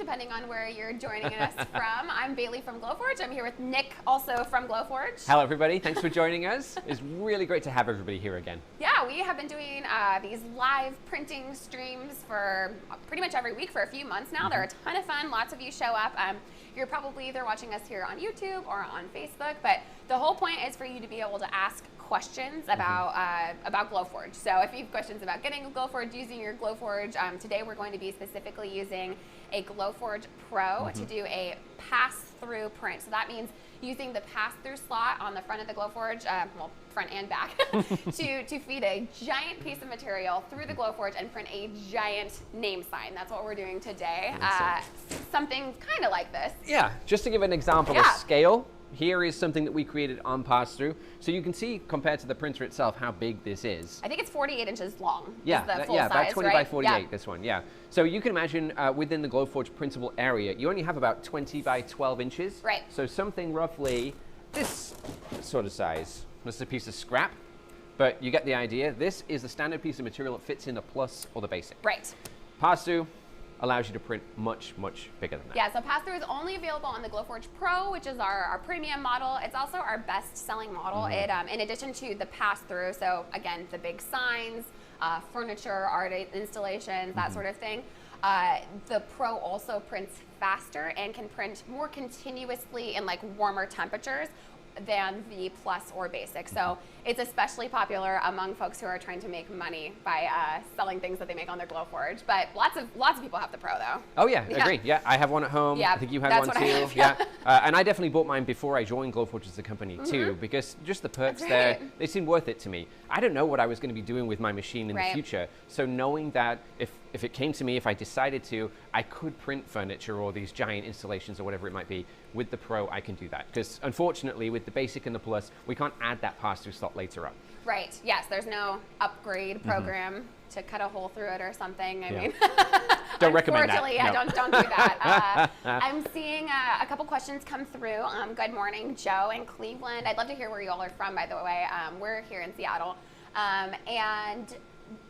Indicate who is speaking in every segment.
Speaker 1: depending on where you're joining us from. I'm Bailey from Glowforge. I'm here with Nick, also from Glowforge.
Speaker 2: Hello, everybody. Thanks for joining us. It's really great to have everybody here again.
Speaker 1: Yeah, we have been doing these live printing streams for pretty much every week for a few months now. They're a ton of fun. Lots of you show up. You're probably either watching us here on YouTube or on Facebook, but the whole point is for you to be able to ask questions about Glowforge. So if you have questions about getting a Glowforge, using your Glowforge, today we're going to be specifically using a Glowforge Pro to do a pass-through print. So that means using the pass-through slot on the front of the Glowforge, well, front and back, to feed a giant piece of material through the Glowforge and print a giant name sign. That's what we're doing today. Something kind of like this.
Speaker 2: Yeah, just to give an example of scale, here is something that we created on pass-through. So you can see, compared to the printer itself, how big this is.
Speaker 1: I think it's 48 inches long.
Speaker 2: Yeah,
Speaker 1: is the full
Speaker 2: about
Speaker 1: size,
Speaker 2: 20
Speaker 1: right?
Speaker 2: by 48, this one, yeah. So you can imagine within the Glowforge printable area, you only have about 20 by 12 inches.
Speaker 1: Right.
Speaker 2: So something roughly this sort of size. This is a piece of scrap, but you get the idea. This is the standard piece of material that fits in the plus or the basic.
Speaker 1: Right. Pass-through
Speaker 2: allows you to print much, much bigger than that.
Speaker 1: Yeah, so pass-through is only available on the Glowforge Pro, which is our premium model. It's also our best-selling model. It, in addition to the pass-through, so again, the big signs, furniture, art installations, that sort of thing, the Pro also prints faster and can print more continuously in like warmer temperatures than the plus or basic. So it's especially popular among folks who are trying to make money by selling things that they make on their Glowforge. But lots of people have the Pro though.
Speaker 2: Oh yeah, agreed. Yeah, I have one at home.
Speaker 1: Yeah,
Speaker 2: I think you had one too.
Speaker 1: Have,
Speaker 2: yeah, and I definitely bought mine before I joined Glowforge as a company too, because just the perks there, they seem worth it to me. I don't know what I was going to be doing with my machine in the future, so knowing that if it came to me, if I decided to, I could print furniture or these giant installations or whatever it might be. With the Pro, I can do that. Because unfortunately, with the Basic and the Plus, we can't add that pass-through slot later on.
Speaker 1: Right, yes, there's no upgrade program to cut a hole through it or something. I mean,
Speaker 2: don't recommend that.
Speaker 1: Unfortunately, yeah, don't do that. I'm seeing a couple questions come through. Good morning, Joe in Cleveland. I'd love to hear where you all are from, by the way. We're here in Seattle. And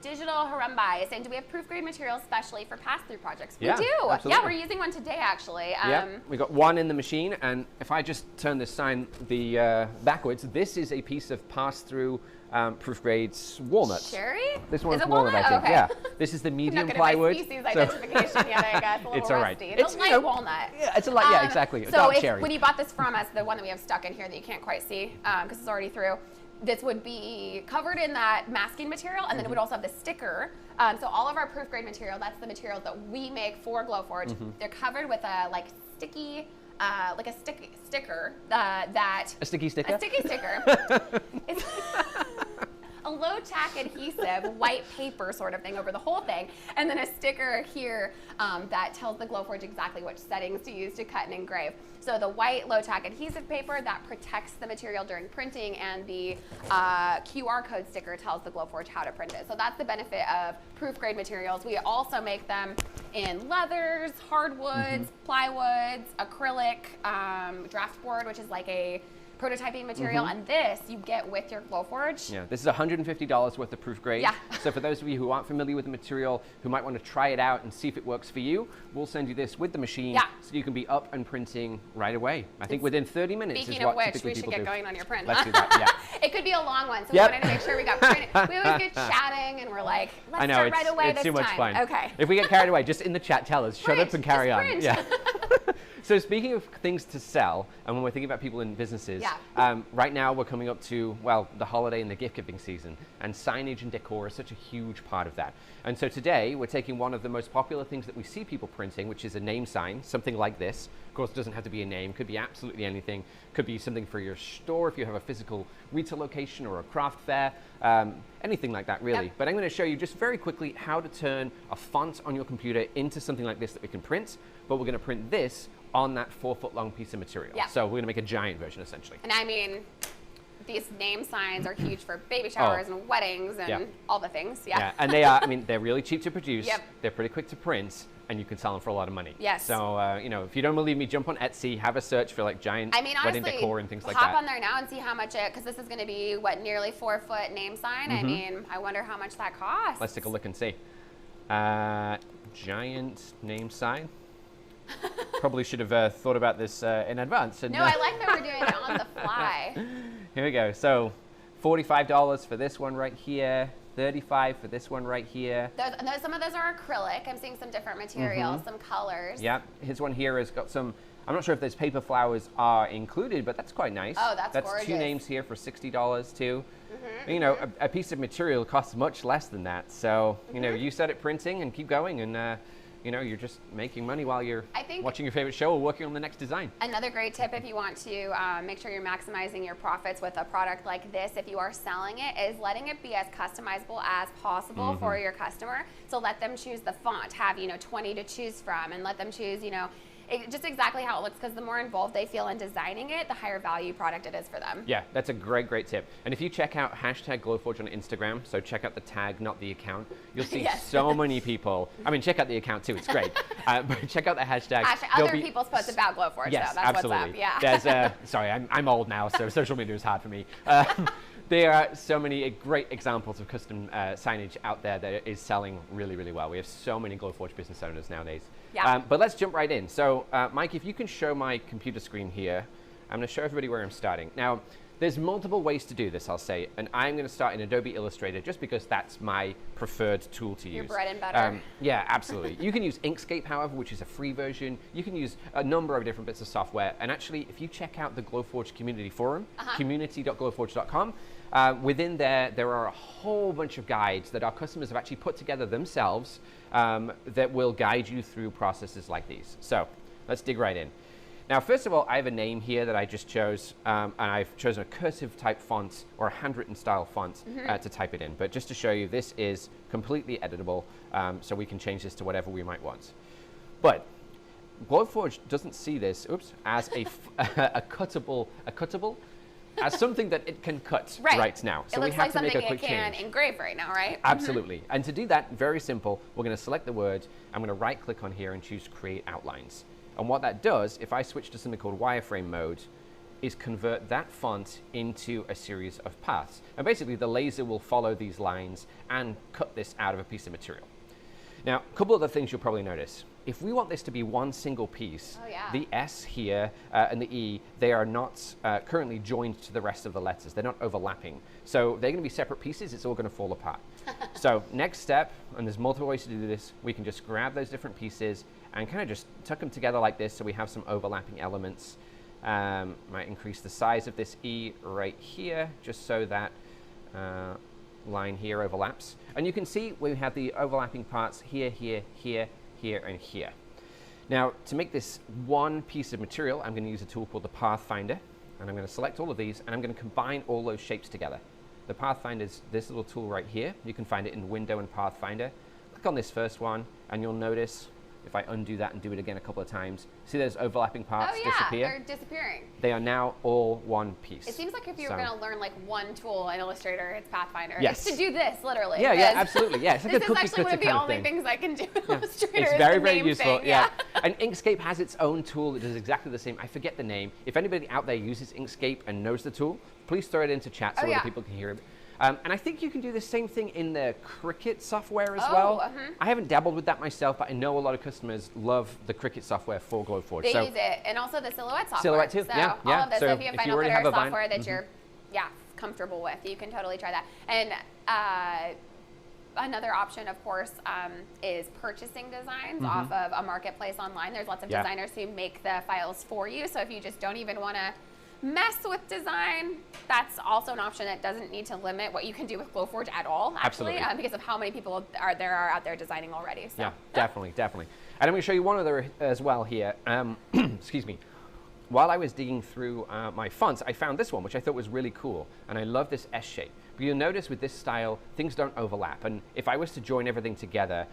Speaker 1: Digital Harumbai is saying, do we have Proofgrade material especially for pass-through projects?
Speaker 2: Yeah,
Speaker 1: we do.
Speaker 2: Absolutely.
Speaker 1: Yeah, we're using one today, actually.
Speaker 2: Yeah, we got one in the machine, and if I just turn this sign backwards, this is a piece of pass-through Proofgrade's walnut.
Speaker 1: Cherry?
Speaker 2: This one's
Speaker 1: is it
Speaker 2: walnut, I think.
Speaker 1: Okay.
Speaker 2: Yeah, this is the medium plywood.
Speaker 1: I'm not good at my species identification yet, I guess.
Speaker 2: It's all right.
Speaker 1: It's a light walnut.
Speaker 2: Yeah, it's a light. Yeah, exactly.
Speaker 1: So
Speaker 2: cherry.
Speaker 1: When you bought this from us, the one that we have stuck in here that you can't quite see because it's already through, this would be covered in that masking material, and then it would also have the sticker. So all of our Proofgrade material, that's the material that we make for Glowforge. They're covered with a sticky, sticker that.
Speaker 2: A sticky sticker?
Speaker 1: A sticky sticker. It's a low-tack adhesive, white paper sort of thing over the whole thing, and then a sticker here that tells the Glowforge exactly which settings to use to cut and engrave. So the white low-tack adhesive paper, that protects the material during printing, and the QR code sticker tells the Glowforge how to print it. So that's the benefit of Proofgrade materials. We also make them in leathers, hardwoods, plywoods, acrylic, draft board, which is like a prototyping material, and this you get with your Glowforge.
Speaker 2: Yeah, this is $150 worth of Proofgrade.
Speaker 1: Yeah.
Speaker 2: So for those of you who aren't familiar with the material, who might want to try it out and see if it works for you, we'll send you this with the machine so you can be up and printing right away. I think within 30 minutes
Speaker 1: Speaking
Speaker 2: is what
Speaker 1: of which,
Speaker 2: typically
Speaker 1: we should
Speaker 2: people
Speaker 1: get
Speaker 2: do.
Speaker 1: going on your print.
Speaker 2: Let's do that, yeah.
Speaker 1: It could be a long one, so we wanted to make sure we got printed. We always get chatting, and we're like, let's start right away
Speaker 2: it's
Speaker 1: this
Speaker 2: too much
Speaker 1: time.
Speaker 2: fun.
Speaker 1: Okay.
Speaker 2: If we get carried away, just in the chat, tell us. Shut up and carry on.
Speaker 1: Print.
Speaker 2: Yeah. So speaking of things to sell, and when we're thinking about people in businesses, right now we're coming up to, well, the holiday and the gift giving season, and signage and decor is such a huge part of that. And so today we're taking one of the most popular things that we see people printing, which is a name sign, something like this. Of course, it doesn't have to be a name, could be absolutely anything. Could be something for your store if you have a physical retail location or a craft fair, anything like that really. But I'm going to show you just very quickly how to turn a font on your computer into something like this that we can print, but we're going to print this on that 4-foot long piece of material. So we're going to make a giant version essentially.
Speaker 1: And I mean, these name signs are huge for baby showers and weddings and all the things.
Speaker 2: And they are, I mean, they're really cheap to produce. They're pretty quick to print, and you can sell them for a lot of money. So, you know, if you don't believe me, jump on Etsy, have a search for like giant wedding decor and things like that.
Speaker 1: Hop on there now and see how much it, because this is going to be, what, nearly 4-foot name sign? I mean, I wonder how much that costs.
Speaker 2: Let's take a look and see. Giant name sign. Probably should have thought about this in advance. And,
Speaker 1: no, I like that we're doing it on the fly.
Speaker 2: Here we go. So $45 for this one right here. $35 for this one right here.
Speaker 1: Some of those are acrylic. I'm seeing some different materials, some colors.
Speaker 2: Yeah, his one here has got some, I'm not sure if those paper flowers are included, but that's quite nice.
Speaker 1: Oh, that's gorgeous.
Speaker 2: That's 2 names here for $60 too. You know, a piece of material costs much less than that. So, you know, you set it printing and keep going, and you know, you're just making money while you're watching your favorite show or working on the next design.
Speaker 1: Another great tip if you want to make sure you're maximizing your profits with a product like this, if you are selling it, is letting it be as customizable as possible for your customer. So let them choose the font, have, you know, 20 to choose from, and let them choose, you know, just exactly how it looks, because the more involved they feel in designing it, the higher value product it is for them.
Speaker 2: Yeah, that's a great tip. And if you check out #Glowforge on Instagram, so check out the tag, not the account, you'll see so many people. I mean, check out the account too, it's great. But check out the hashtag.
Speaker 1: Other people's posts about Glowforge,
Speaker 2: yes,
Speaker 1: though. That's
Speaker 2: absolutely.
Speaker 1: what's up. Yeah.
Speaker 2: There's, sorry, I'm old now, so social media is hard for me. There are so many great examples of custom signage out there that is selling really well. We have so many Glowforge business owners nowadays.
Speaker 1: Yeah.
Speaker 2: But let's jump right in. So, Mike, if you can show my computer screen here, I'm going to show everybody where I'm starting. Now, there's multiple ways to do this, I'll say, and I'm going to start in Adobe Illustrator just because that's my preferred tool to use.
Speaker 1: Your bread and butter.
Speaker 2: Yeah, absolutely. You can use Inkscape, however, which is a free version. You can use a number of different bits of software. And actually, if you check out the Glowforge community forum, community.glowforge.com, within there are a whole bunch of guides that our customers have actually put together themselves that will guide you through processes like these. So let's dig right in. Now, first of all, I have a name here that I just chose, and I've chosen a cursive type font or a handwritten style font to type it in. But just to show you, this is completely editable, so we can change this to whatever we might want. But Glowforge doesn't see this, as a cuttable, as something that it can cut right now. So
Speaker 1: it
Speaker 2: we
Speaker 1: looks
Speaker 2: have
Speaker 1: like
Speaker 2: to make a
Speaker 1: something
Speaker 2: quick
Speaker 1: it can
Speaker 2: change.
Speaker 1: engrave right now, right?
Speaker 2: Absolutely. And to do that, very simple, we're going to select the word. I'm going to right click on here and choose Create Outlines. And what that does, if I switch to something called wireframe mode, is convert that font into a series of paths. And basically, the laser will follow these lines and cut this out of a piece of material. Now, a couple of other things you'll probably notice. If we want this to be one single piece, the S here and the E, they are not currently joined to the rest of the letters. They're not overlapping. So they're going to be separate pieces. It's all going to fall apart. So next step, and there's multiple ways to do this, we can just grab those different pieces and kind of just tuck them together like this so we have some overlapping elements. Might increase the size of this E right here, just so that line here overlaps. And you can see we have the overlapping parts here, here, here, here, and here. Now, to make this one piece of material, I'm going to use a tool called the Pathfinder, and I'm going to select all of these, and I'm going to combine all those shapes together. The Pathfinder is this little tool right here. You can find it in Window and Pathfinder. Click on this first one, and you'll notice, if I undo that and do it again a couple of times, see those overlapping parts disappear?
Speaker 1: They're disappearing.
Speaker 2: They are now all one piece.
Speaker 1: It seems like if you were going to learn like one tool in Illustrator, it's Pathfinder.
Speaker 2: Yes.
Speaker 1: It's to do this, literally.
Speaker 2: Yeah, absolutely. Yeah, it's like
Speaker 1: this
Speaker 2: a cookie
Speaker 1: is actually one of the only
Speaker 2: thing.
Speaker 1: things I can do in Illustrator.
Speaker 2: It's very, very
Speaker 1: name
Speaker 2: useful.
Speaker 1: Thing.
Speaker 2: Yeah. And Inkscape has its own tool that does exactly the same. I forget the name. If anybody out there uses Inkscape and knows the tool, please throw it into chat so other people can hear it. And I think you can do the same thing in the Cricut software as well. I haven't dabbled with that myself, but I know a lot of customers love the Cricut software for Glowforge.
Speaker 1: They use it, and also the Silhouette software.
Speaker 2: Silhouette too,
Speaker 1: so
Speaker 2: yeah.
Speaker 1: all of this, so if you have Final Cut or software that you're comfortable with, you can totally try that. And another option, of course, is purchasing designs off of a marketplace online. There's lots of designers who make the files for you, so if you just don't even want to mess with design, that's also an option that doesn't need to limit what you can do with Glowforge at all, actually, because of how many people there are out there designing already. So.
Speaker 2: Yeah, definitely. And I'm going to show you one other as well here. Excuse me. While I was digging through my fonts, I found this one, which I thought was really cool, and I love this S shape. But you'll notice with this style, things don't overlap, and if I was to join everything together,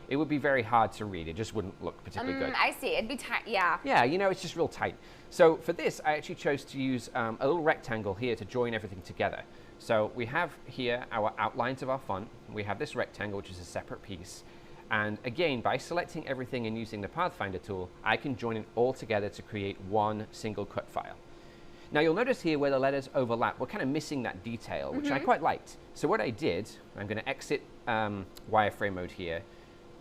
Speaker 2: it would be very hard to read. It just wouldn't look particularly good.
Speaker 1: I see. It'd be tight. Yeah.
Speaker 2: Yeah, you know, it's just real tight. So for this, I actually chose to use a little rectangle here to join everything together. So we have here our outlines of our font. We have this rectangle, which is a separate piece. And again, by selecting everything and using the Pathfinder tool, I can join it all together to create one single cut file. Now you'll notice here where the letters overlap, we're kind of missing that detail, which I quite liked. So what I did, I'm going to exit wireframe mode here.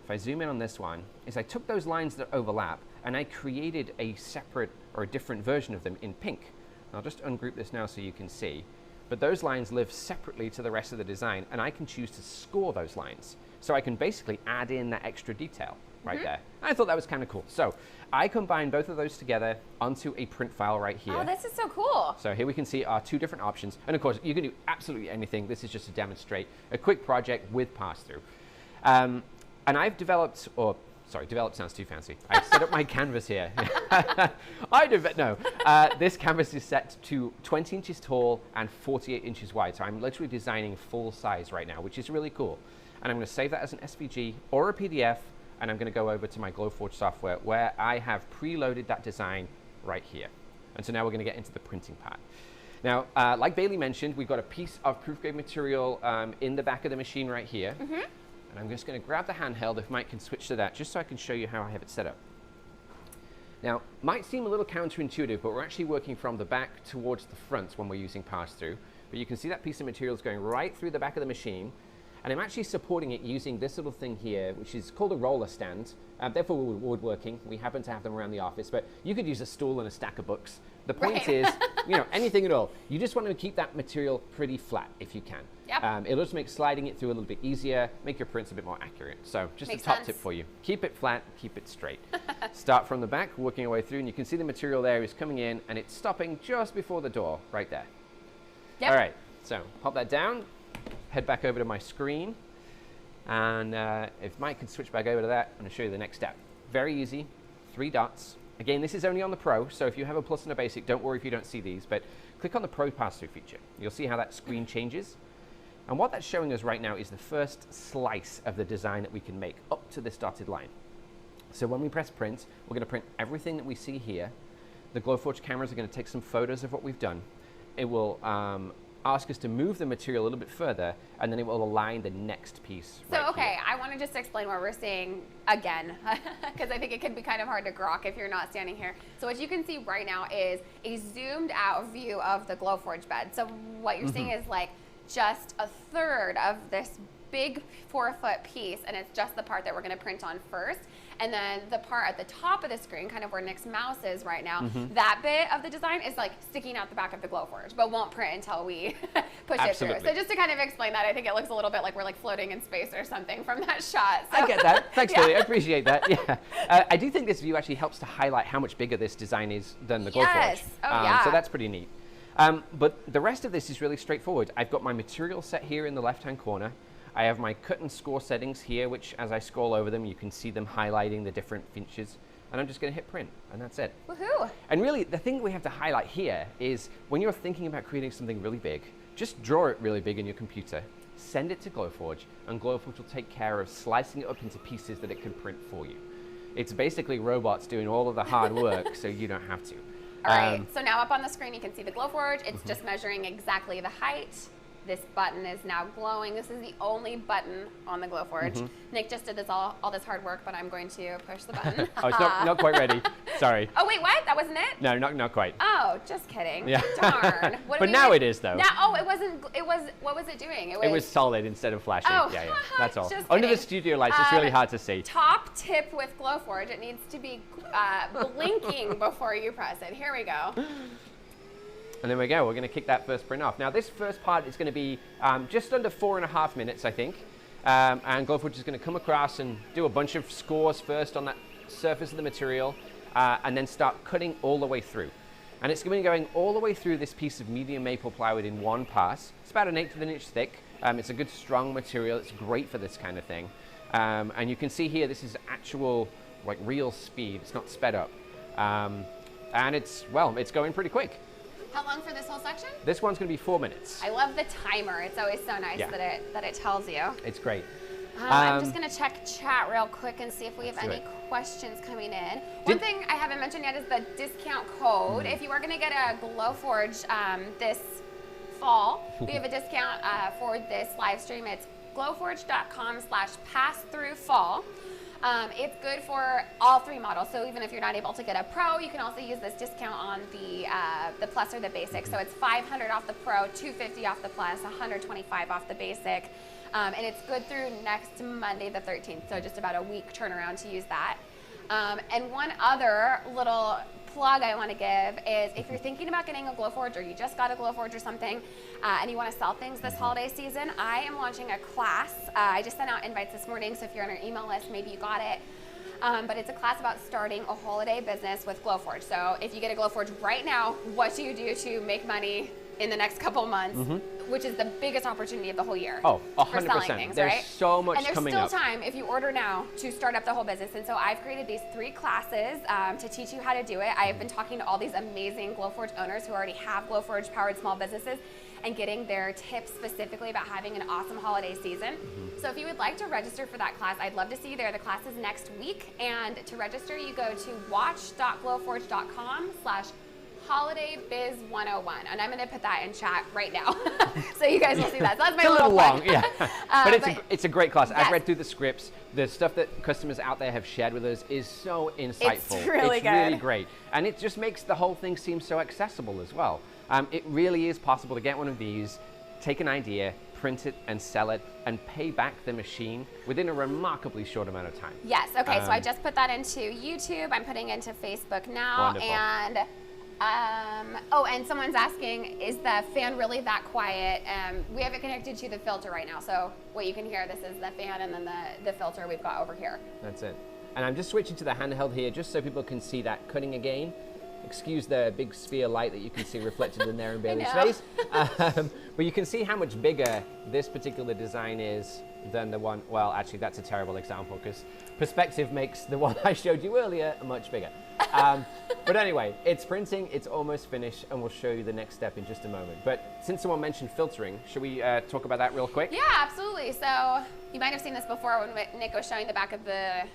Speaker 2: If I zoom in on this one, is I took those lines that overlap and I created a separate or a different version of them in pink. I'll just ungroup this now so you can see. But those lines live separately to the rest of the design, and I can choose to score those lines. So I can basically add in that extra detail right there. I thought that was kind of cool. So I combined both of those together onto a print file right here.
Speaker 1: Oh, this is so cool.
Speaker 2: So here we can see our two different options. And of course, you can do absolutely anything. This is just to demonstrate a quick project with Passthrough. And I've developed, or sorry, developed sounds too fancy. I've set up my canvas here. This canvas is set to 20 inches tall and 48 inches wide. So I'm literally designing full size right now, which is really cool. And I'm going to save that as an SVG or a PDF, and I'm going to go over to my Glowforge software where I have preloaded that design right here. And so now we're going to get into the printing part. Now, like Bailey mentioned, we've got a piece of Proofgrade material in the back of the machine right here. And I'm just going to grab the handheld, if Mike can switch to that, just so I can show you how I have it set up. Now, might seem a little counterintuitive, but we're actually working from the back towards the front when we're using Passthrough. But you can see that piece of material is going right through the back of the machine. And I'm actually supporting it using this little thing here, which is called a roller stand. Therefore, woodworking. We happen to have them around the office, but you could use a stool and a stack of books. The point is, anything at all. You just want to keep that material pretty flat if you can.
Speaker 1: Yep.
Speaker 2: It'll just make sliding it through a little bit easier, make your prints a bit more accurate. So just a top tip for you. Keep it flat, keep it straight. Start from the back, working our way through, and you can see the material there is coming in, and it's stopping just before the door, right there.
Speaker 1: Yep.
Speaker 2: All right, so pop that down. Head back over to my screen, and if Mike can switch back over to that, I'm going to show you the next step. Very easy, 3 dots. Again, this is only on the Pro, so if you have a Plus and a Basic, don't worry if you don't see these, but click on the Pro Passthrough feature. You'll see how that screen changes. And what that's showing us right now is the first slice of the design that we can make up to this dotted line. So when we press print, we're going to print everything that we see here. The Glowforge cameras are going to take some photos of what we've done. It will ask us to move the material a little bit further, and then it will align the next piece.
Speaker 1: So, okay, I want to just explain what we're seeing again, because I think it can be kind of hard to grok if you're not standing here. So what you can see right now is a zoomed out view of the Glowforge bed. So what you're seeing is like just a third of this big 4-foot piece, and it's just the part that we're going to print on first. And then the part at the top of the screen, kind of where Nick's mouse is right now, that bit of the design is like sticking out the back of the Glowforge, but won't print until we push it through. So just to kind of explain that, I think it looks a little bit like we're like floating in space or something from that shot. So.
Speaker 2: I get that. Thanks, Billy. I appreciate that. Yeah. I do think this view actually helps to highlight how much bigger this design is than the Glowforge.
Speaker 1: Yes. Oh, yeah.
Speaker 2: So that's pretty neat. But the rest of this is really straightforward. I've got my material set here in the left-hand corner. I have my cut and score settings here, which as I scroll over them, you can see them highlighting the different features. And I'm just going to hit print, and that's it.
Speaker 1: Woohoo!
Speaker 2: And really, the thing we have to highlight here is when you're thinking about creating something really big, just draw it really big in your computer, send it to Glowforge, and Glowforge will take care of slicing it up into pieces that it can print for you. It's basically robots doing all of the hard work, so you don't have to.
Speaker 1: All right, so now up on the screen, you can see the Glowforge. It's just measuring exactly the height. This button is now glowing. This is the only button on the Glowforge. Nick just did this all this hard work, but I'm going to push the button.
Speaker 2: Oh, it's not quite ready. Sorry.
Speaker 1: Oh, wait, what? That wasn't it?
Speaker 2: No, not quite.
Speaker 1: Oh, just kidding.
Speaker 2: Yeah.
Speaker 1: Darn.
Speaker 2: But now it is, though.
Speaker 1: Now, it wasn't, what was it doing?
Speaker 2: It was solid instead of flashing.
Speaker 1: Oh,
Speaker 2: yeah, that's all.
Speaker 1: Just
Speaker 2: Under the
Speaker 1: kidding.
Speaker 2: studio lights, it's really hard to see.
Speaker 1: Top tip with Glowforge, it needs to be blinking before you press it. Here we go.
Speaker 2: And there we go, we're going to kick that first print off. Now this first part is going to be just under 4.5 minutes, I think. And Glowforge is going to come across and do a bunch of scores first on that surface of the material, and then start cutting all the way through. And it's going to be going all the way through this piece of medium maple plywood in one pass. It's about 1/8 of an inch thick. It's a good strong material. It's great for this kind of thing. And you can see here, this is actual, like real speed. It's not sped up. And it's going pretty quick.
Speaker 1: How long for this whole section?
Speaker 2: This one's going to be 4 minutes.
Speaker 1: I love the timer. It's always so nice that it tells you.
Speaker 2: It's great.
Speaker 1: I'm just going to check chat real quick and see if we have any questions coming in. One thing I haven't mentioned yet is the discount code. If you are going to get a Glowforge this fall, we have a discount for this live stream. It's glowforge.com/passthroughfall. It's good for all 3 models, so even if you're not able to get a Pro, you can also use this discount on the Plus or the Basic. So it's $500 off the Pro, $250 off the Plus, $125 off the Basic, and it's good through next Monday the 13th, so just about a week turnaround to use that. And one other little plug I want to give is if you're thinking about getting a Glowforge, or you just got a Glowforge or something, and you want to sell things this holiday season, I am launching a class. I just sent out invites this morning, so if you're on our email list, maybe you got it. But it's a class about starting a holiday business with Glowforge. So if you get a Glowforge right now, what do you do to make money in the next couple months, which is the biggest opportunity of the whole year.
Speaker 2: Oh, 100%.
Speaker 1: For selling things,
Speaker 2: there's
Speaker 1: right?
Speaker 2: so much coming up.
Speaker 1: And there's still time if you order now to start up the whole business. And so I've created these 3 classes to teach you how to do it. I have been talking to all these amazing Glowforge owners who already have Glowforge powered small businesses and getting their tips specifically about having an awesome holiday season. So if you would like to register for that class, I'd love to see you there. The class is next week. And to register, you go to watch.glowforge.com/HolidayBiz101, and I'm going to put that in chat right now, so you guys will see that. So that's my little
Speaker 2: long, yeah. But it's a great class.
Speaker 1: Yes.
Speaker 2: I've read through the scripts. The stuff that customers out there have shared with us is so insightful.
Speaker 1: It's really good.
Speaker 2: Really great, and it just makes the whole thing seem so accessible as well. It really is possible to get one of these, take an idea, print it and sell it, and pay back the machine within a remarkably short amount of time.
Speaker 1: Yes. Okay. So I just put that into YouTube. I'm putting it into Facebook now.
Speaker 2: Wonderful.
Speaker 1: And oh, and someone's asking, is the fan really that quiet? We have it connected to the filter right now. So what you can hear, this is the fan, and then the filter we've got over here.
Speaker 2: That's it. And I'm just switching to the handheld here just so people can see that cutting again. Excuse the big sphere light that you can see reflected in there in Bailey's face. But you can see how much bigger this particular design is than the one, well, actually that's a terrible example because perspective makes the one I showed you earlier much bigger. But anyway, it's printing, it's almost finished, and we'll show you the next step in just a moment. But since someone mentioned filtering, should we talk about that real quick?
Speaker 1: Yeah, absolutely. So you might have seen this before when Nick was showing the back of the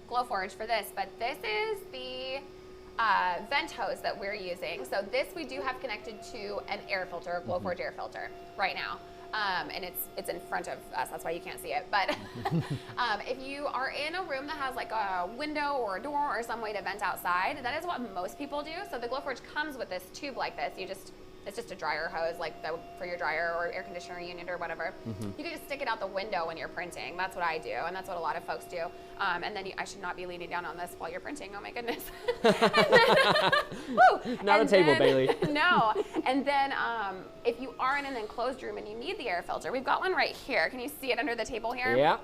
Speaker 1: Glowforge for this, but this is the vent hose that we're using. So this we do have connected to an air filter, a Glowforge air filter right now. And it's in front of us, that's why you can't see it. But if you are in a room that has like a window or a door or some way to vent outside, that is what most people do. So the Glowforge comes with this tube like this. It's just a dryer hose, like for your dryer or air conditioner unit or whatever. You can just stick it out the window when you're printing. That's what I do, and that's what a lot of folks do. And then I should not be leaning down on this while you're printing. Oh my goodness.
Speaker 2: Not a table, Bailey.
Speaker 1: No. And then if you are in an enclosed room and you need the air filter, we've got one right here. Can you see it under the table here?
Speaker 2: Yeah.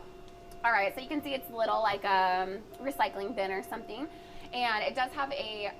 Speaker 1: All right, so you can see it's little like a recycling bin or something. And it does have a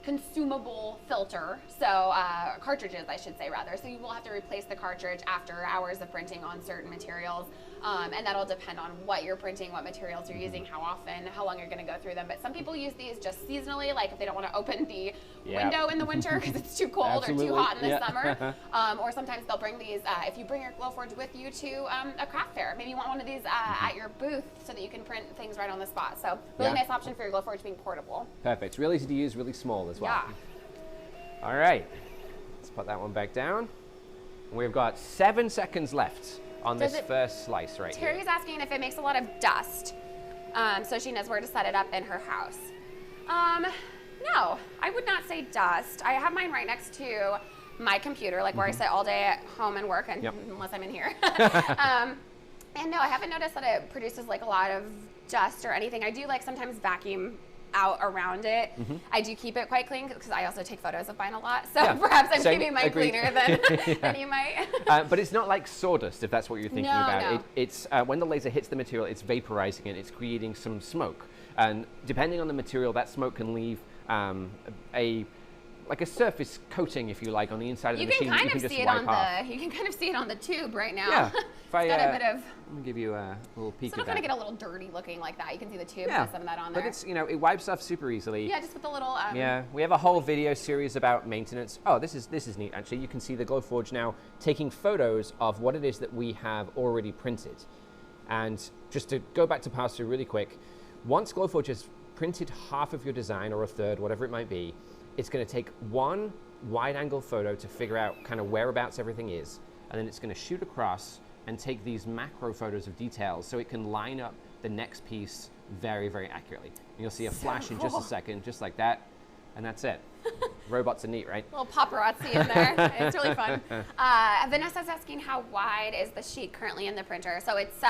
Speaker 1: consumable filter, so cartridges I should say rather, so you will have to replace the cartridge after hours of printing on certain materials, and that'll depend on what you're printing, what materials you're using, how often, how long you're going to go through them. But some people use these just seasonally, like if they don't want to open the window in the winter because it's too cold or too hot in the summer, or sometimes they'll bring these, if you bring your Glowforge with you to a craft fair, maybe you want one of these at your booth so that you can print things right on the spot. So really nice option for your Glowforge being portable.
Speaker 2: Perfect. Really easy to use, really small as well.
Speaker 1: Yeah.
Speaker 2: All right, let's put that one back down. We've got 7 seconds left on this first slice right here.
Speaker 1: Terry's asking if it makes a lot of dust, so she knows where to set it up in her house. No, I would not say dust. I have mine right next to my computer, like where I sit all day at home and work, and unless I'm in here. And no, I haven't noticed that it produces like a lot of dust or anything. I do like sometimes vacuum out around it. I do keep it quite clean because I also take photos of mine a lot, so perhaps I'm keeping mine cleaner than you might.
Speaker 2: But it's not like sawdust, if that's what you're thinking about.
Speaker 1: No.
Speaker 2: It's when the laser hits the material, it's vaporizing it, it's creating some smoke, and depending on the material, that smoke can leave like a surface coating, if you like, on the inside of the machine.
Speaker 1: You can kind of see it on the tube right now.
Speaker 2: Yeah.
Speaker 1: If I, got a bit of.
Speaker 2: Let me give you a little peek.
Speaker 1: It's not going to get a little dirty looking like that. You can see the tube
Speaker 2: yeah.
Speaker 1: with some of that on there.
Speaker 2: But it's, it wipes off super easily.
Speaker 1: Yeah, just with the little.
Speaker 2: Yeah, we have a whole video series about maintenance. Oh, this is neat actually. You can see the Glowforge now taking photos of what it is that we have already printed. And just to go back to pass-through really quick, once Glowforge has printed half of your design or a third, whatever it might be, it's going to take one wide-angle photo to figure out kind of whereabouts everything is, and then it's going to shoot across and take these macro photos of details so it can line up the next piece very, very accurately. And you'll see a flash in just a second, just like that, and that's it. Robots are neat, right?
Speaker 1: Little paparazzi in there. It's really fun. Vanessa's asking how wide is the sheet currently in the printer. So it's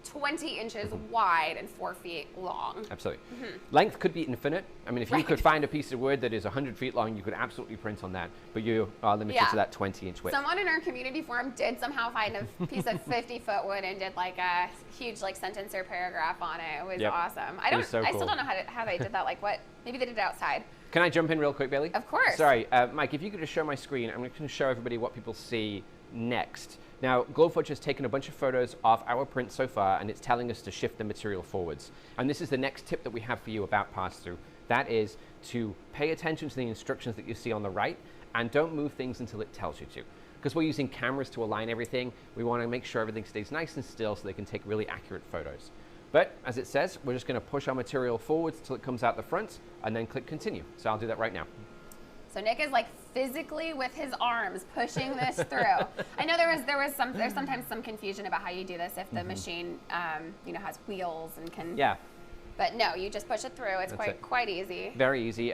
Speaker 1: 20 inches wide and 4 feet long.
Speaker 2: Absolutely. Length could be infinite. I mean, if you could find a piece of wood that is 100 feet long, you could absolutely print on that. But you are limited to that 20-inch width.
Speaker 1: Someone in our community forum did somehow find a piece of 50-foot wood and did like a huge like sentence or paragraph on it. It was awesome. I still don't know how they did that. Like what? Maybe they did it outside.
Speaker 2: Can I jump in real quick, Bailey?
Speaker 1: Of course.
Speaker 2: Sorry, Mike, if you could just show my screen, I'm going to show everybody what people see next. Now, Glowforge has taken a bunch of photos of our print so far, and it's telling us to shift the material forwards. And this is the next tip that we have for you about pass-through. That is to pay attention to the instructions that you see on the right, and don't move things until it tells you to. Because we're using cameras to align everything, we want to make sure everything stays nice and still so they can take really accurate photos. But as it says, we're just going to push our material forwards until it comes out the front and then click continue. So I'll do that right now.
Speaker 1: So Nick is like physically with his arms pushing this through. I know there's sometimes some confusion about how you do this if the machine has wheels and can.
Speaker 2: Yeah.
Speaker 1: But no, you just push it through. It's quite easy.
Speaker 2: Very easy.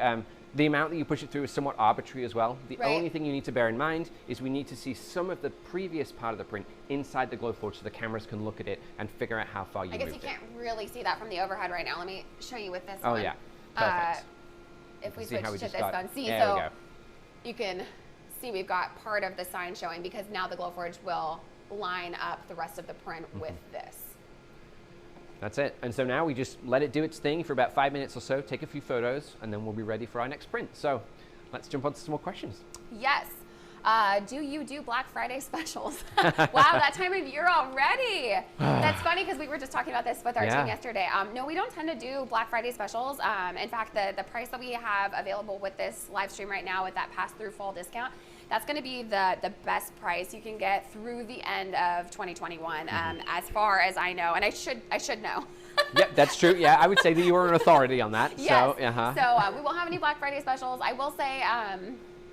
Speaker 2: The amount that you push it through is somewhat arbitrary as well. The only thing you need to bear in mind is we need to see some of the previous part of the print inside the Glowforge so the cameras can look at it and figure out how far you moved it.
Speaker 1: I guess you can't really see that from the overhead right now. Let me show you with this one.
Speaker 2: Oh yeah, perfect.
Speaker 1: If we switch to this one, you can see we've got part of the sign showing because now the Glowforge will line up the rest of the print with this.
Speaker 2: That's it. And so now we just let it do its thing for about 5 minutes or so, take a few photos, and then we'll be ready for our next print. So let's jump on to some more questions.
Speaker 1: Yes. Do you do Black Friday specials? Wow, that time of year already. That's funny because we were just talking about this with our team yesterday. No, we don't tend to do Black Friday specials. In fact, the price that we have available with this live stream right now with that pass-through fall discount, that's going to be the best price you can get through the end of 2021, as far as I know, and I should know.
Speaker 2: Yep, that's true. Yeah, I would say that you are an authority on that.
Speaker 1: Yes.
Speaker 2: So,
Speaker 1: so we won't have any Black Friday specials. I will say,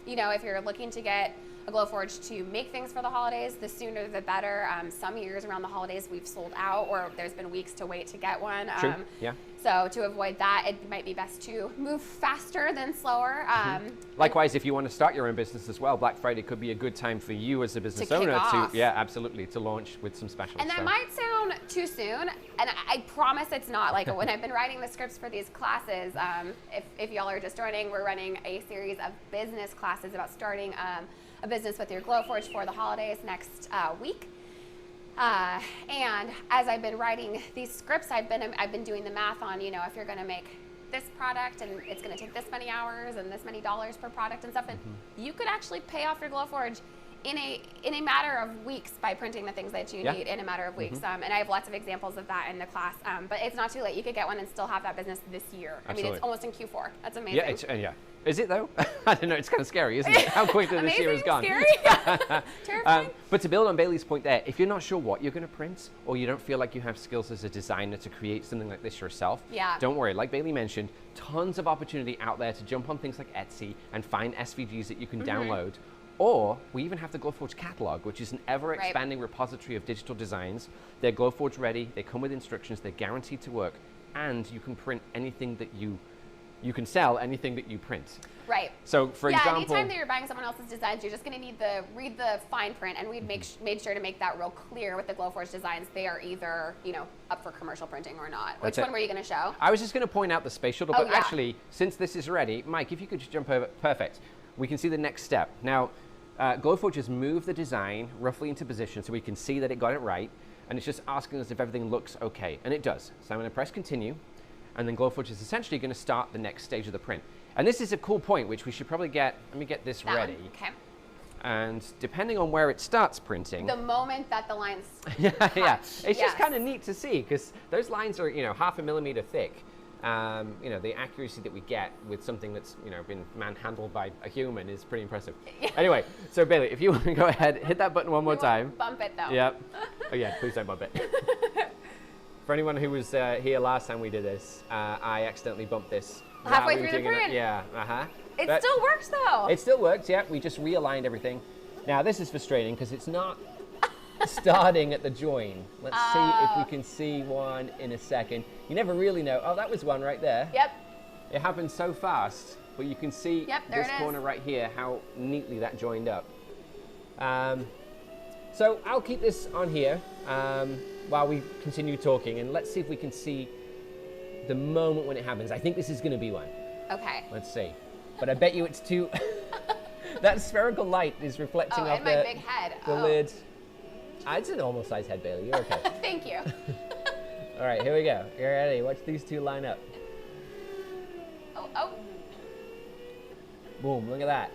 Speaker 1: if you're looking to get a Glowforge to make things for the holidays, the sooner the better. Some years around the holidays we've sold out, or there's been weeks to wait to get one.
Speaker 2: True. Yeah.
Speaker 1: So to avoid that, it might be best to move faster than slower.
Speaker 2: Likewise, if you want to start your own business as well, Black Friday could be a good time for you as a business owner to launch with some specials.
Speaker 1: And that might sound too soon, and I promise it's not. Like when I've been writing the scripts for these classes, if y'all are just joining, we're running a series of business classes about starting a business with your Glowforge for the holidays next week. And as I've been writing these scripts, I've been doing the math on, if you're going to make this product and it's going to take this many hours and this many dollars per product and stuff, and you could actually pay off your Glowforge in a matter of weeks by printing the things that you need in a matter of weeks. And I have lots of examples of that in the class. But it's not too late. You could get one and still have that business this year. Absolutely. I mean, it's almost in Q4. That's amazing.
Speaker 2: Yeah, Is it though? I don't know. It's kind of scary, isn't it? How quickly this year has gone.
Speaker 1: Scary. Terrifying.
Speaker 2: But to build on Bailey's point there, if you're not sure what you're going to print, or you don't feel like you have skills as a designer to create something like this yourself, don't worry. Like Bailey mentioned, tons of opportunity out there to jump on things like Etsy and find SVGs that you can download. Or we even have the Glowforge catalog, which is an ever-expanding repository of digital designs. They're Glowforge ready, they come with instructions, they're guaranteed to work, and you can print anything that you can sell anything that you print.
Speaker 1: Right.
Speaker 2: So for example,
Speaker 1: anytime that you're buying someone else's designs, you're just going to need to read the fine print, and we've made sure to make that real clear with the Glowforge designs. They are either, up for commercial printing or not. Which one were you going to show?
Speaker 2: I was just going to point out the space shuttle, but actually, since this is ready, Mike, if you could just jump over, perfect. We can see the next step. Now, Glowforge has moved the design roughly into position so we can see that it got it right, and it's just asking us if everything looks okay, and it does. So I'm going to press continue, and then Glowforge is essentially going to start the next stage of the print. And this is a cool point, which we should probably get. Let me get this ready.
Speaker 1: Okay.
Speaker 2: And depending on where it starts printing.
Speaker 1: The moment that the lines
Speaker 2: It's just kind of neat to see, because those lines are, 0.5 millimeter thick. The accuracy that we get with something that's, been manhandled by a human is pretty impressive. Anyway, so Bailey, if you want to go ahead, hit that button one more time.
Speaker 1: Bump it though.
Speaker 2: Yep. Oh yeah, please don't bump it. For anyone who was here last time we did this, I accidentally bumped this.
Speaker 1: Halfway through the print? It still works though.
Speaker 2: It still works, yeah. We just realigned everything. Now this is frustrating because it's not starting at the join. Let's see if we can see one in a second. You never really know. Oh, that was one right there.
Speaker 1: Yep.
Speaker 2: It happened so fast, but you can see this corner right here, how neatly that joined up. So I'll keep this on here while we continue talking, and let's see if we can see the moment when it happens. I think this is going to be one.
Speaker 1: Okay.
Speaker 2: Let's see. But I bet you it's too... That spherical light is reflecting off
Speaker 1: my big head.
Speaker 2: The lid. It's an normal size head, Bailey. You're okay.
Speaker 1: Thank you.
Speaker 2: All right, here we go. You ready? Watch these two line up.
Speaker 1: Oh.
Speaker 2: Boom, look at that.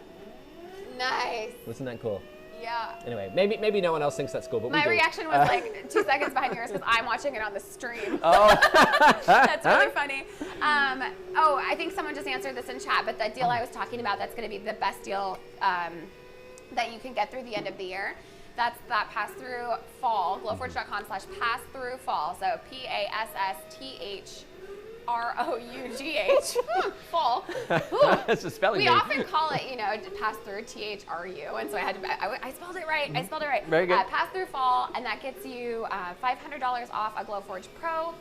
Speaker 1: Nice.
Speaker 2: Wasn't that cool?
Speaker 1: Yeah.
Speaker 2: Anyway, maybe no one else thinks that's cool, but
Speaker 1: my
Speaker 2: we do.
Speaker 1: reaction was like 2 seconds behind yours because I'm watching it on the stream.
Speaker 2: Oh.
Speaker 1: That's really funny. I think someone just answered this in chat, but the deal I was talking about, that's going to be the best deal that you can get through the end of the year. That's that pass-through fall, glowforge.com/pass-through fall. So PASSTHROUGH, fall.
Speaker 2: That's a spelling
Speaker 1: We
Speaker 2: bee.
Speaker 1: often call it, pass-through, THRU, and so I spelled it right. I spelled it right.
Speaker 2: Very good.
Speaker 1: Pass-through fall, and that gets you $500 off a Glowforge Pro,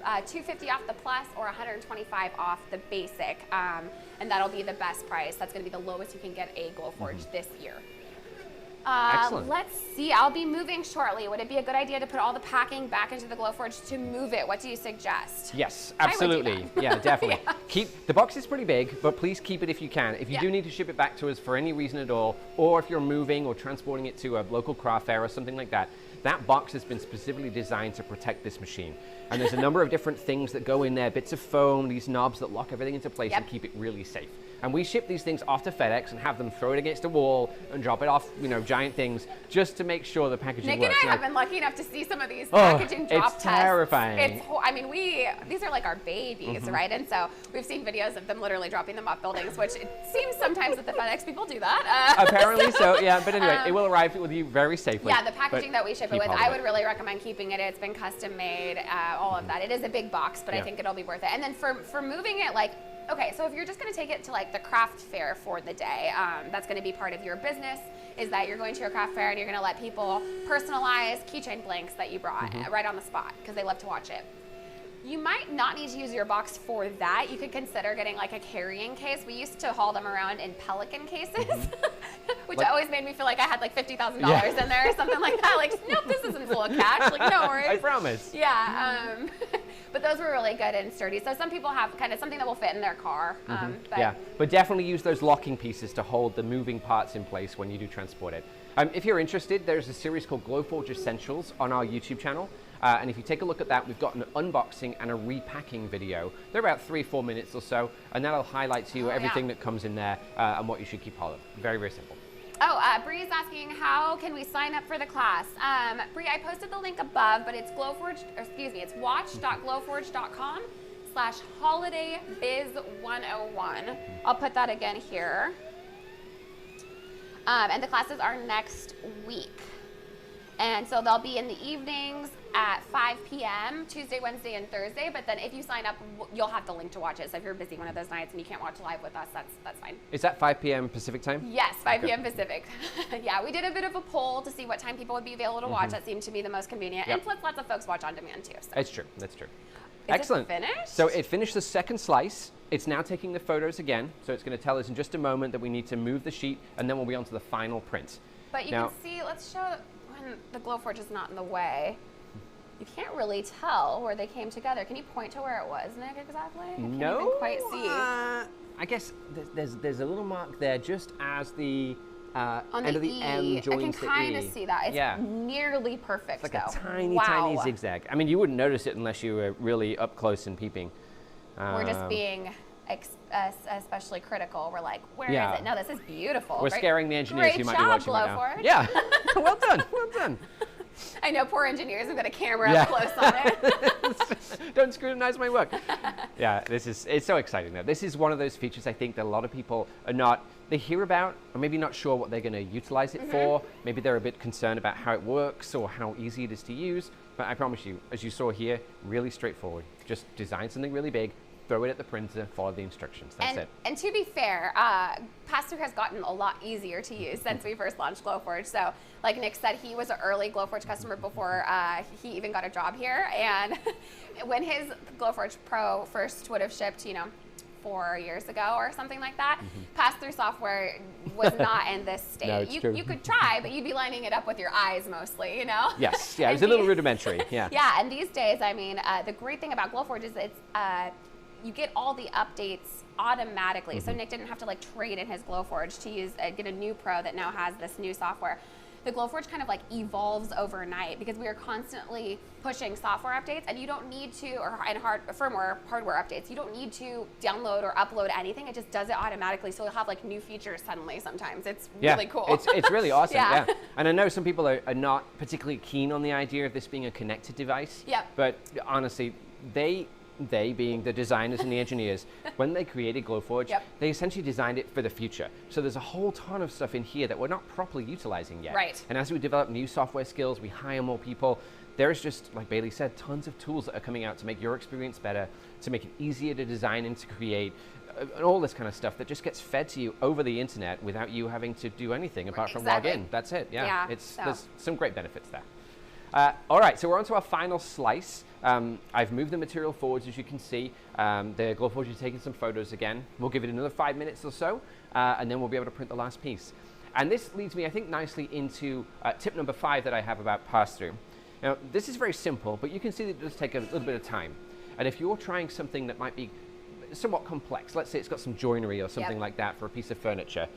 Speaker 1: $250 off the Plus, or $125 off the Basic, and that'll be the best price. That's going to be the lowest you can get a Glowforge this year.
Speaker 2: Excellent.
Speaker 1: Let's see. I'll be moving shortly. Would it be a good idea to put all the packing back into the Glowforge to move it? What do you suggest?
Speaker 2: Yes, absolutely.
Speaker 1: I would do that.
Speaker 2: Yeah, definitely.
Speaker 1: Yeah.
Speaker 2: Keep the box is pretty big, but please keep it if you can. If you do need to ship it back to us for any reason at all, or if you're moving or transporting it to a local craft fair or something like that, that box has been specifically designed to protect this machine. And there's a number of different things that go in there, bits of foam, these knobs that lock everything into place and keep it really safe. And we ship these things off to FedEx and have them throw it against a wall and drop it off, giant things, just to make sure the packaging works.
Speaker 1: Nick and I have been lucky enough to see some of these packaging drop tests.
Speaker 2: It's terrifying.
Speaker 1: These are like our babies, right? And so we've seen videos of them literally dropping them off buildings, which it seems sometimes that the FedEx people do that.
Speaker 2: Apparently so, yeah. But anyway, it will arrive with you very safely.
Speaker 1: Yeah, the packaging that we ship it with, I would really recommend keeping it. It's been custom made, all of that. It is a big box, but I think it'll be worth it. And then for moving it, okay, so if you're just going to take it to the craft fair for the day, that's going to be part of your business, is that you're going to your craft fair and you're going to let people personalize keychain blanks that you brought right on the spot because they love to watch it. You might not need to use your box for that. You could consider getting a carrying case. We used to haul them around in Pelican cases, which always made me feel like I had $50,000 in there or something like that. Nope, this isn't full of cash. No worries.
Speaker 2: I promise.
Speaker 1: Yeah, but those were really good and sturdy. So some people have kind of something that will fit in their car.
Speaker 2: But definitely use those locking pieces to hold the moving parts in place when you do transport it. If you're interested, there's a series called Glowforge Essentials on our YouTube channel. And if you take a look at that, we've got an unboxing and a repacking video. They're about 3-4 minutes or so, and that'll highlight to you everything that comes in there and what you should keep hold of. Very, very simple.
Speaker 1: Bree is asking, how can we sign up for the class? Bree, I posted the link above, but it's it's watch.glowforge.com/holidaybiz101. I'll put that again here. And the classes are next week. And so they'll be in the evenings at 5 p.m. Tuesday, Wednesday, and Thursday. But then if you sign up, you'll have the link to watch it. So if you're busy one of those nights and you can't watch live with us, that's fine.
Speaker 2: Is that 5 p.m. Pacific time?
Speaker 1: Yes, 5 p.m. Pacific. Yeah, we did a bit of a poll to see what time people would be available to watch. That seemed to be the most convenient. And plus, lots of folks watch on demand too. So.
Speaker 2: That's true. That's true.
Speaker 1: Excellent. Is it finished?
Speaker 2: So it finished the second slice. It's now taking the photos again. So it's going to tell us in just a moment that we need to move the sheet, and then we'll be on to the final print.
Speaker 1: But you can see, let's show when the Glowforge is not in the way. You can't really tell where they came together. Can you point to where it was, Nick, exactly? I can't even quite see.
Speaker 2: I guess there's a little mark there just as the end of the
Speaker 1: E.
Speaker 2: M joins the E.
Speaker 1: I can kind of see that. It's nearly perfect,
Speaker 2: It's like a tiny, tiny zigzag. I mean, you wouldn't notice it unless you were really up close and peeping.
Speaker 1: We're just being especially critical. We're like, where is it? No, this is beautiful.
Speaker 2: We're scaring the engineers who might be watching right now.
Speaker 1: Glowforge.
Speaker 2: Yeah, well done, well done.
Speaker 1: I know, poor engineers have got a camera up close on it.
Speaker 2: Don't scrutinize my work. Yeah, it's so exciting though. This is one of those features I think that a lot of people are they hear about, or maybe not sure what they're going to utilize it for. Maybe they're a bit concerned about how it works or how easy it is to use. But I promise you, as you saw here, really straightforward. Just design something really big, throw it at the printer, follow the instructions. That's it.
Speaker 1: And to be fair, Passthrough has gotten a lot easier to use since we first launched Glowforge. So, like Nick said, he was an early Glowforge customer before he even got a job here. And when his Glowforge Pro first would have shipped, 4 years ago or something like that, pass-through software was not in this state.
Speaker 2: No, it's true.
Speaker 1: You could try, but you'd be lining it up with your eyes mostly, you know?
Speaker 2: Yes, yeah, it was a little rudimentary, yeah.
Speaker 1: Yeah, and these days, I mean, the great thing about Glowforge is it's, you get all the updates automatically. So Nick didn't have to like trade in his Glowforge to use, get a new Pro that now has this new software. The Glowforge kind of like evolves overnight because we are constantly pushing software updates, and you don't need to, and firmware, hardware updates. You don't need to download or upload anything. It just does it automatically. So you'll have like new features suddenly sometimes. It's really cool.
Speaker 2: It's really awesome.
Speaker 1: Yeah.
Speaker 2: And I know some people are not particularly keen on the idea of this being a connected device.
Speaker 1: Yep.
Speaker 2: But honestly, they being the designers and the engineers, when they created Glowforge, they essentially designed it for the future. So there's a whole ton of stuff in here that we're not properly utilizing yet.
Speaker 1: Right.
Speaker 2: And as we develop new software skills, we hire more people, there's just, like Bailey said, tons of tools that are coming out to make your experience better, to make it easier to design and to create, and all this kind of stuff that just gets fed to you over the internet without you having to do anything apart from log in. That's it. Yeah. There's some great benefits there. All right, so we're on to our final slice. I've moved the material forwards, as you can see. The Glowforge is taking some photos again. We'll give it another 5 minutes or so, and then we'll be able to print the last piece. And this leads me, I think, nicely into tip number 5 that I have about pass-through. Now, this is very simple, but you can see that it does take a little bit of time. And if you're trying something that might be somewhat complex, let's say it's got some joinery or something like that for a piece of furniture,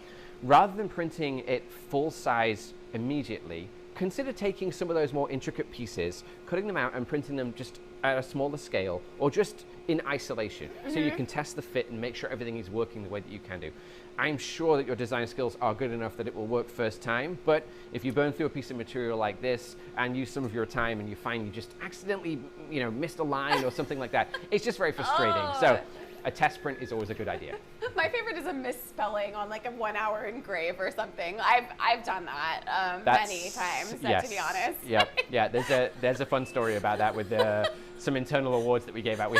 Speaker 2: rather than printing it full size immediately, consider taking some of those more intricate pieces, cutting them out and printing them just at a smaller scale or just in isolation so you can test the fit and make sure everything is working the way that you can do. I'm sure that your design skills are good enough that it will work first time, but if you burn through a piece of material like this and use some of your time and you find you just accidentally, missed a line or something like that, it's just very frustrating. So a test print is always a good idea.
Speaker 1: My favorite is a misspelling on like a 1 hour engrave or something. I've done that many times, to be honest.
Speaker 2: Yeah. There's a fun story about that with some internal awards that we gave out. We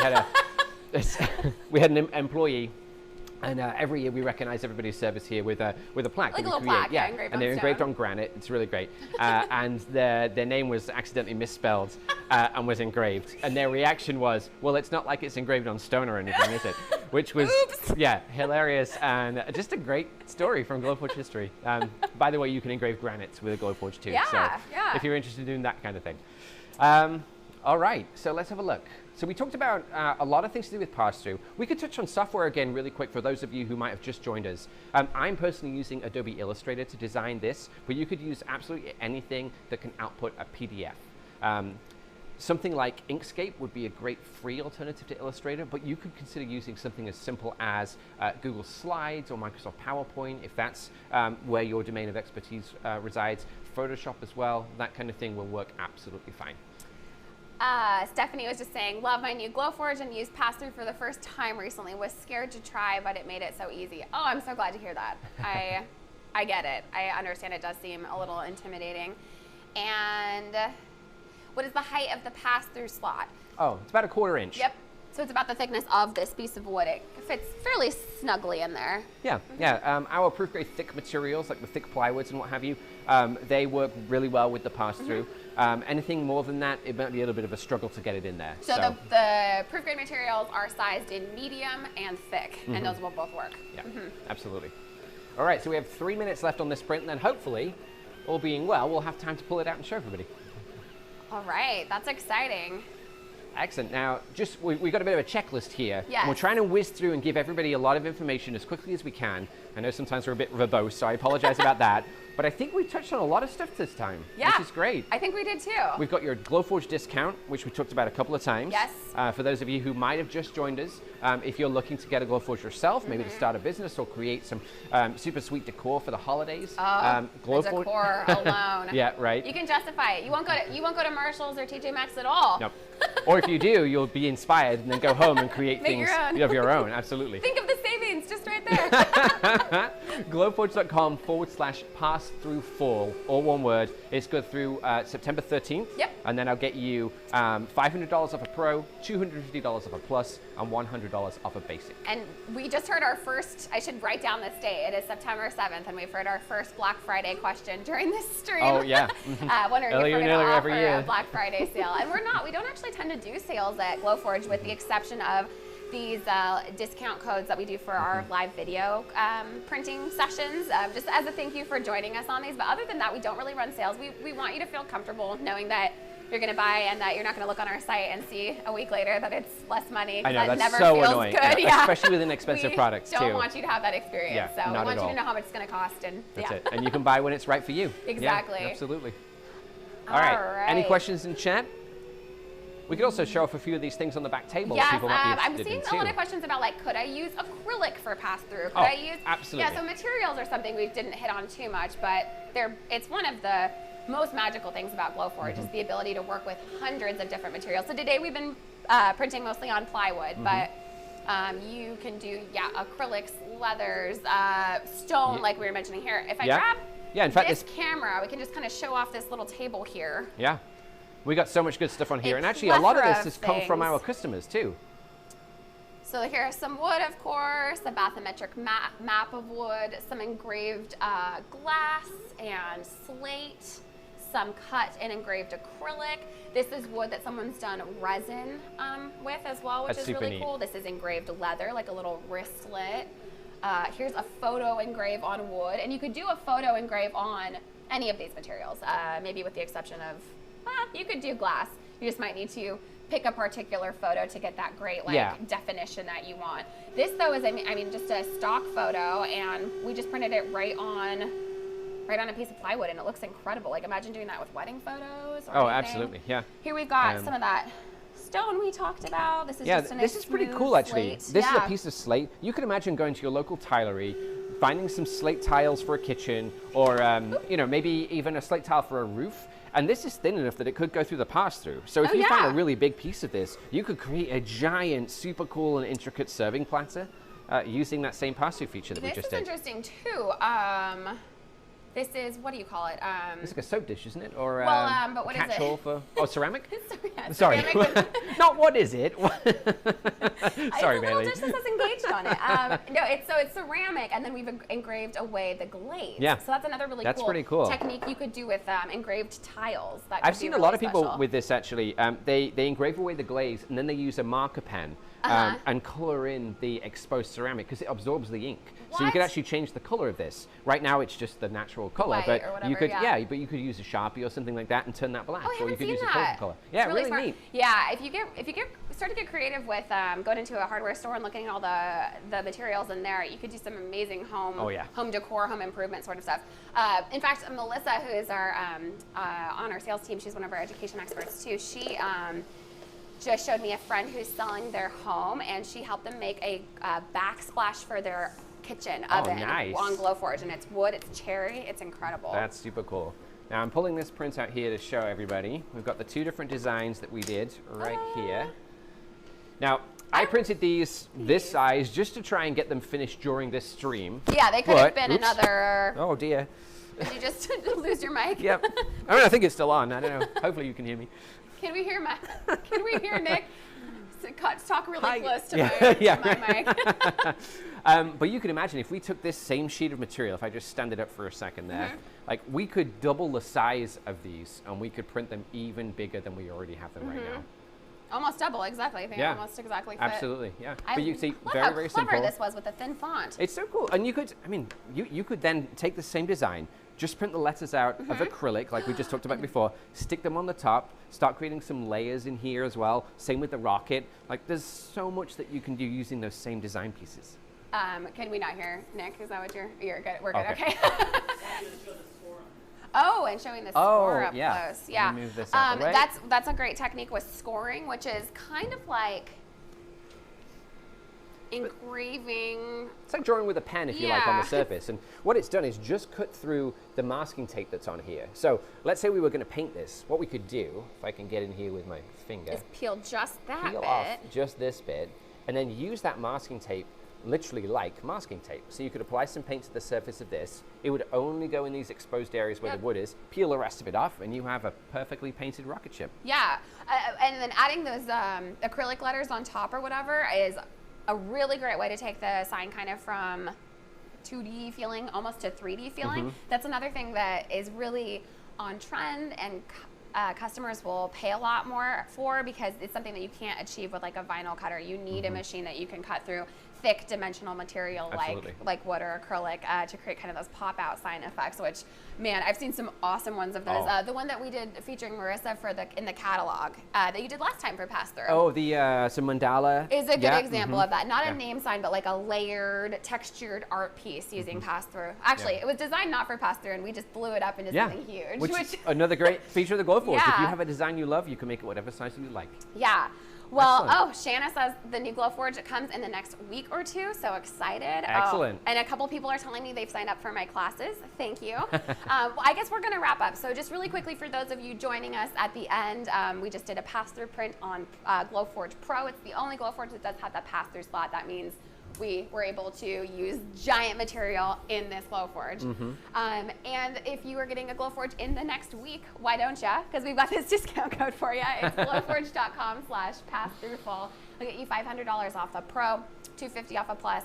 Speaker 2: had an employee. And every year we recognize everybody's service here with a plaque.
Speaker 1: Like a little plaque,
Speaker 2: engraved and they're engraved on granite. It's really great. And their name was accidentally misspelled and was engraved. And their reaction was, well, it's not like it's engraved on stone or anything, is it? Which was, hilarious and just a great story from Glowforge history. By the way, you can engrave granites with a Glowforge too. If you're interested in doing that kind of thing. All right, so let's have a look. So we talked about a lot of things to do with pass-through. We could touch on software again really quick for those of you who might have just joined us. I'm personally using Adobe Illustrator to design this, but you could use absolutely anything that can output a PDF. Something like Inkscape would be a great free alternative to Illustrator, but you could consider using something as simple as Google Slides or Microsoft PowerPoint, if that's where your domain of expertise resides. Photoshop as well, that kind of thing will work absolutely fine.
Speaker 1: Stephanie was just saying, love my new Glowforge and used pass-through for the first time recently. Was scared to try, but it made it so easy. Oh, I'm so glad to hear that. I get it. I understand it does seem a little intimidating. And what is the height of the pass-through slot?
Speaker 2: Oh, it's about 1/4 inch.
Speaker 1: Yep. So it's about the thickness of this piece of wood. It fits fairly snugly in there.
Speaker 2: Our Proofgrade thick materials, like the thick plywoods and what have you, they work really well with the pass-through. Anything more than that, it might be a little bit of a struggle to get it in there.
Speaker 1: So the Proofgrade materials are sized in medium and thick, and those will both work.
Speaker 2: Yeah, absolutely. All right, so we have 3 minutes left on this print, and then hopefully, all being well, we'll have time to pull it out and show everybody.
Speaker 1: All right, that's exciting.
Speaker 2: Excellent. Now, we've got a bit of a checklist here.
Speaker 1: Yes.
Speaker 2: And we're trying to whiz through and give everybody a lot of information as quickly as we can. I know sometimes we're a bit verbose, so I apologize about that. But I think we touched on a lot of stuff this time, which is great.
Speaker 1: I think we did too.
Speaker 2: We've got your Glowforge discount, which we talked about a couple of times.
Speaker 1: Yes.
Speaker 2: For those of you who might have just joined us, if you're looking to get a Glowforge yourself, maybe to start a business or create some super sweet decor for the holidays.
Speaker 1: Oh, the decor alone.
Speaker 2: Yeah, right.
Speaker 1: You can justify it. You won't go to Marshalls or TJ Maxx at all.
Speaker 2: Nope. Or if you do, you'll be inspired and then go home and create things of your own. Absolutely.
Speaker 1: Think of the savings just right there.
Speaker 2: Glowforge.com/pass-through-fall, all one word. It's good through September 13th.
Speaker 1: Yep.
Speaker 2: And then I'll get you $500 off a Pro, $250 off a Plus, and $100 off a Basic.
Speaker 1: And we just heard our first, I should write down this date, it is September 7th, and we've heard our first Black Friday question during this stream.
Speaker 2: Oh, yeah.
Speaker 1: Wondering
Speaker 2: Earlier
Speaker 1: if we're going to offer
Speaker 2: year.
Speaker 1: a Black Friday sale. And we don't actually tend to do sales at Glowforge with the exception of these discount codes that we do for our live video printing sessions, just as a thank you for joining us on these. But other than that, we don't really run sales. We want you to feel comfortable knowing that you're going to buy and that you're not going to look on our site and see a week later that it's less money.
Speaker 2: I know,
Speaker 1: that
Speaker 2: that's
Speaker 1: never
Speaker 2: so
Speaker 1: feels
Speaker 2: annoying.
Speaker 1: good.
Speaker 2: Yeah, especially with inexpensive products, too.
Speaker 1: We don't want you to have that experience.
Speaker 2: Yeah,
Speaker 1: so we want you
Speaker 2: all.
Speaker 1: to know how much it's going to cost. And
Speaker 2: that's it. And you can buy when it's right for you.
Speaker 1: Exactly.
Speaker 2: Yeah, absolutely. All right. Any questions in chat? We could also show off a few of these things on the back table.
Speaker 1: Yes,
Speaker 2: that people might be
Speaker 1: I'm
Speaker 2: interested
Speaker 1: seeing
Speaker 2: in
Speaker 1: a lot of questions about, like, could I use acrylic for pass-through? Could I use?
Speaker 2: Absolutely.
Speaker 1: Yeah, so materials are something we didn't hit on too much, but it's one of the most magical things about Glowforge is the ability to work with hundreds of different materials. So today we've been printing mostly on plywood, but you can do, acrylics, leathers, stone, like we were mentioning here. If I grab
Speaker 2: in fact,
Speaker 1: this camera, we can just kind of show off this little table here.
Speaker 2: Yeah. We got so much good stuff on here. And actually, a lot of this has come from our customers, too.
Speaker 1: So here's some wood, of course, a bathymetric map of wood, some engraved glass and slate, some cut and engraved acrylic. This is wood that someone's done resin with as well, which is really cool. This is engraved leather, like a little wristlet. Here's a photo engrave on wood, and you could do a photo engrave on any of these materials, maybe with the exception of, you could do glass. You just might need to pick a particular photo to get that great definition that you want. This though is, I mean, just a stock photo, and we just printed it right on a piece of plywood, and it looks incredible. Like, imagine doing that with wedding photos. Or anything.
Speaker 2: Absolutely, yeah.
Speaker 1: Here we've got some of that stone we talked about. This is just a nice,
Speaker 2: this is pretty cool, actually.
Speaker 1: Slate.
Speaker 2: This is a piece of slate. You can imagine going to your local tilery, finding some slate tiles for a kitchen, or you know, maybe even a slate tile for a roof. And this is thin enough that it could go through the pass-through. So if you found a really big piece of this, you could create a giant, super cool and intricate serving platter using that same pass-through feature that we just did.
Speaker 1: This is interesting too. This is, what do you call it?
Speaker 2: It's like a soap dish, isn't it? Or
Speaker 1: but what is it?
Speaker 2: catch-all for, ceramic?
Speaker 1: Sorry.
Speaker 2: Not what is it? Sorry,
Speaker 1: it's a little dish that says engaged on it. No, it's ceramic, and then we've engraved away the glaze.
Speaker 2: Yeah.
Speaker 1: So that's another really
Speaker 2: pretty cool
Speaker 1: technique you could do with engraved tiles.
Speaker 2: I've seen a lot of people with this, actually. They engrave away the glaze, and then they use a marker pen and color in the exposed ceramic because it absorbs the ink. So you could actually change the color of this. Right now, it's just the natural color,
Speaker 1: white
Speaker 2: but
Speaker 1: or whatever,
Speaker 2: you could, but you could use a Sharpie or something like that and turn that black, or you could use a color color. Yeah,
Speaker 1: really
Speaker 2: neat.
Speaker 1: Yeah, if you start to get creative with going into a hardware store and looking at all the materials in there, you could do some amazing home decor, home improvement sort of stuff. In fact, Melissa, who is our on our sales team, she's one of our education experts too. She just showed me a friend who's selling their home, and she helped them make a backsplash for their kitchen oven on Glowforge, and it's wood, it's cherry, it's incredible.
Speaker 2: That's super cool. Now I'm pulling this print out here to show everybody. We've got the two different designs that we did right here. Now, I printed these this size just to try and get them finished during this stream.
Speaker 1: Yeah, they could have been another...
Speaker 2: Oh dear.
Speaker 1: Did you just lose your mic?
Speaker 2: Yep. I mean, I think it's still on. I don't know. Hopefully you can hear me.
Speaker 1: Can we hear Nick? Talk really close to my
Speaker 2: mic. But you can imagine if we took this same sheet of material, if I just stand it up for a second there, like we could double the size of these, and we could print them even bigger than we already have them right now.
Speaker 1: Almost double, exactly. I think almost exactly fit.
Speaker 2: Absolutely, yeah. But you see, very
Speaker 1: how
Speaker 2: simple.
Speaker 1: clever this was with the thin font.
Speaker 2: It's so cool. And you could, I mean, you could then take the same design, just print the letters out of acrylic, like we just talked about before, stick them on the top, start creating some layers in here as well. Same with the rocket. Like, there's so much that you can do using those same design pieces.
Speaker 1: Can we not hear Nick? Is that what you're good? We're good, okay. Oh, and showing the score up close. Yeah.
Speaker 2: Move this out the way.
Speaker 1: That's a great technique with scoring, which is kind of like engraving.
Speaker 2: It's like drawing with a pen, if you like, on the surface. And what it's done is just cut through the masking tape that's on here. So let's say we were going to paint this. What we could do, if I can get in here with my finger,
Speaker 1: is peel just that
Speaker 2: bit. Peel off just this bit, and then use that masking tape literally like masking tape. So you could apply some paint to the surface of this. It would only go in these exposed areas where the wood is, peel the rest of it off, and you have a perfectly painted rocket ship.
Speaker 1: Yeah, and then adding those acrylic letters on top or whatever is a really great way to take the sign kind of from 2D feeling almost to 3D feeling. That's another thing that is really on trend and customers will pay a lot more for, because it's something that you can't achieve with like a vinyl cutter. You need a machine that you can cut through thick dimensional material like wood or acrylic to create kind of those pop out sign effects, which, man, I've seen some awesome ones of those. The one that we did featuring Marissa for in the catalog that you did last time for Passthrough.
Speaker 2: Oh, the so mandala
Speaker 1: is a good example of that. Not a name sign, but like a layered, textured art piece using Passthrough. Actually, it was designed not for Passthrough, and we just blew it up into something huge.
Speaker 2: Which another great feature of the Glowforge. If you have a design you love, you can make it whatever size you like.
Speaker 1: Yeah. Well, Shanna says the new Glowforge comes in the next week or two, so excited.
Speaker 2: Excellent.
Speaker 1: And a couple people are telling me they've signed up for my classes. Thank you. Well, I guess we're going to wrap up. So just really quickly, for those of you joining us at the end, we just did a pass-through print on Glowforge Pro. It's the only Glowforge that does have that pass-through slot. That means we were able to use giant material in this Glowforge. And if you are getting a Glowforge in the next week, why don't ya? Because we've got this discount code for you. It's glowforge.com/passthroughfall. We'll get you $500 off a Pro, $250 off a Plus,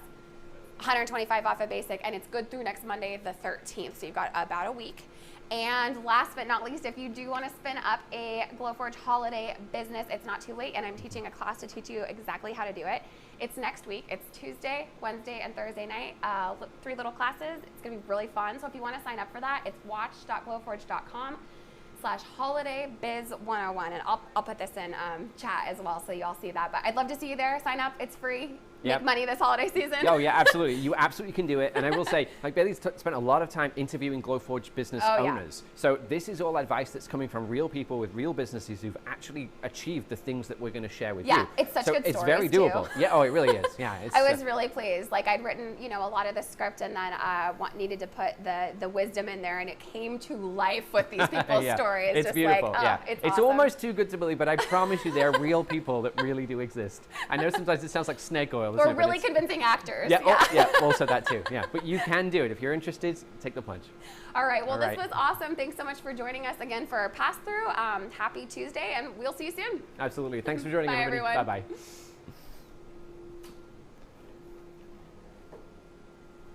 Speaker 1: $125 off a Basic, and it's good through next Monday the 13th, so you've got about a week. And last but not least, if you do want to spin up a Glowforge holiday business, it's not too late, and I'm teaching a class to teach you exactly how to do it. It's next week. It's Tuesday, Wednesday, and Thursday night. 3 little classes. It's going to be really fun. So if you want to sign up for that, it's watch.glowforge.com/holidaybiz101. And I'll put this in chat as well, so you all see that. But I'd love to see you there. Sign up. It's free. Make money this holiday season.
Speaker 2: Oh yeah, absolutely. You absolutely can do it. And I will say, like, Bailey's spent a lot of time interviewing Glowforge business owners. So this is all advice that's coming from real people with real businesses who've actually achieved the things that we're going to share with you.
Speaker 1: Yeah, it's such good stories,
Speaker 2: it's very doable.
Speaker 1: Too.
Speaker 2: Yeah, oh, it really is. Yeah,
Speaker 1: I was really pleased. Like, I'd written, a lot of the script, and then needed to put the wisdom in there, and it came to life with these people's stories.
Speaker 2: It's
Speaker 1: just
Speaker 2: beautiful.
Speaker 1: Like,
Speaker 2: it's
Speaker 1: awesome.
Speaker 2: almost too good to believe, but I promise you, they're real people that really do exist. I know sometimes it sounds like snake oil.
Speaker 1: We're really convincing actors.
Speaker 2: Also that too. Yeah, but you can do it. If you're interested, take the plunge.
Speaker 1: All right. Well, this was awesome. Thanks so much for joining us again for Pass Through. Happy Tuesday, and we'll see you soon.
Speaker 2: Absolutely. Thanks for joining
Speaker 1: Bye,
Speaker 2: everybody.
Speaker 1: everyone.
Speaker 2: Bye-bye.